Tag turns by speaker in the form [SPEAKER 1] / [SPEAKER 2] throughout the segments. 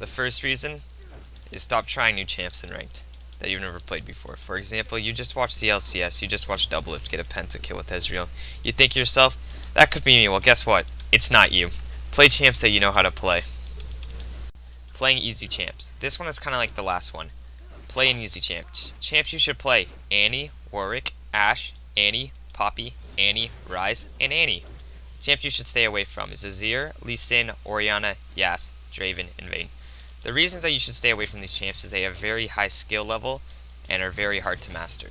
[SPEAKER 1] The first reason is stop trying new champs in ranked that you've never played before. For example, you just watched the LCS, you just watched Doublelift get a pentakill with Ezreal. You think to yourself, that could be me. Well, guess what? It's not you. Play champs that you know how to play. Playing easy champs. This one is kind of like the last one. Play an easy champ. Champs you should play: Annie, Warwick, Ashe, Annie, Poppy, Annie, Ryze, and Annie. Champs you should stay away from is Azir, Lee Sin, Orianna, Yas, Draven, and Vayne. The reasons that you should stay away from these champs is they have very high skill level and are very hard to master.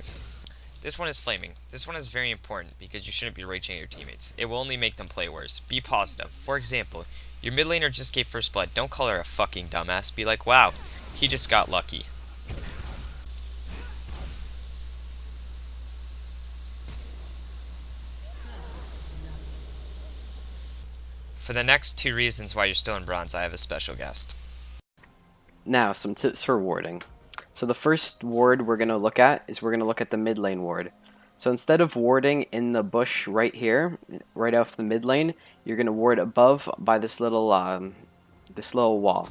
[SPEAKER 1] This one is flaming. This one is very important because you shouldn't be raging at your teammates. It will only make them play worse. Be positive. For example, your mid laner just gave first blood. Don't call her a fucking dumbass. Be like, wow, he just got lucky. For the next 2 reasons why you're still in bronze, I have a special guest.
[SPEAKER 2] Now, some tips for warding. So the first ward we're going to look at is the mid lane ward. So instead of warding in the bush right here, right off the mid lane, you're going to ward above by this little wall.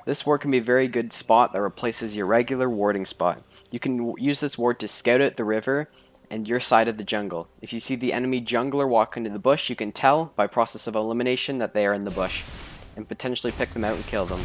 [SPEAKER 2] This ward can be a very good spot that replaces your regular warding spot. You can use this ward to scout out the river and your side of the jungle. If you see the enemy jungler walk into the bush, you can tell by process of elimination that they are in the bush and potentially pick them out and kill them.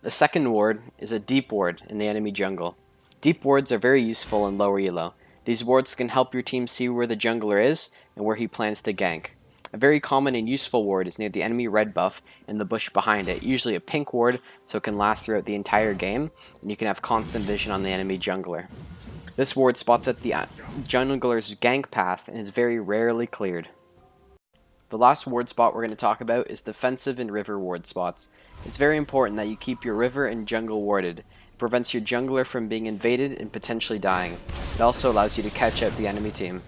[SPEAKER 2] The second ward is a deep ward in the enemy jungle. Deep wards are very useful in lower elo. These wards can help your team see where the jungler is and where he plans to gank. A very common and useful ward is near the enemy red buff and the bush behind it, usually a pink ward so it can last throughout the entire game and you can have constant vision on the enemy jungler. This ward spots out the jungler's gank path and is very rarely cleared. The last ward spot we're going to talk about is defensive and river ward spots. It's very important that you keep your river and jungle warded. It prevents your jungler from being invaded and potentially dying. It also allows you to catch out the enemy team.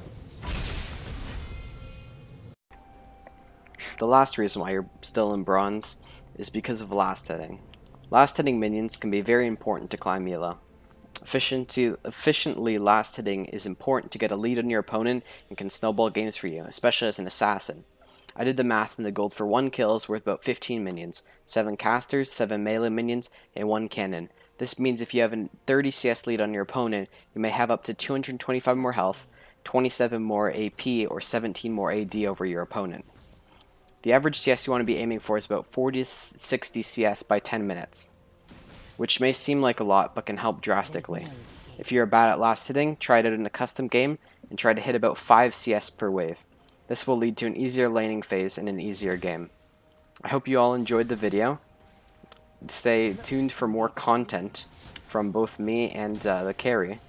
[SPEAKER 2] The last reason why you're still in bronze is because of last hitting. Last hitting minions can be very important to climb elo. Efficiently last hitting is important to get a lead on your opponent and can snowball games for you, especially as an assassin. I did the math and the gold for 1 kill is worth about 15 minions, 7 casters, 7 melee minions, and 1 cannon. This means if you have a 30 CS lead on your opponent, you may have up to 225 more health, 27 more AP, or 17 more AD over your opponent. The average CS you want to be aiming for is about 40 to 60 CS by 10 minutes, which may seem like a lot but can help drastically. If you're bad at last hitting, try it out in a custom game and try to hit about 5 CS per wave. This will lead to an easier laning phase and an easier game. I hope you all enjoyed the video. Stay tuned for more content from both me and the carry.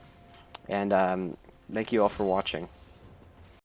[SPEAKER 2] And thank you all for watching.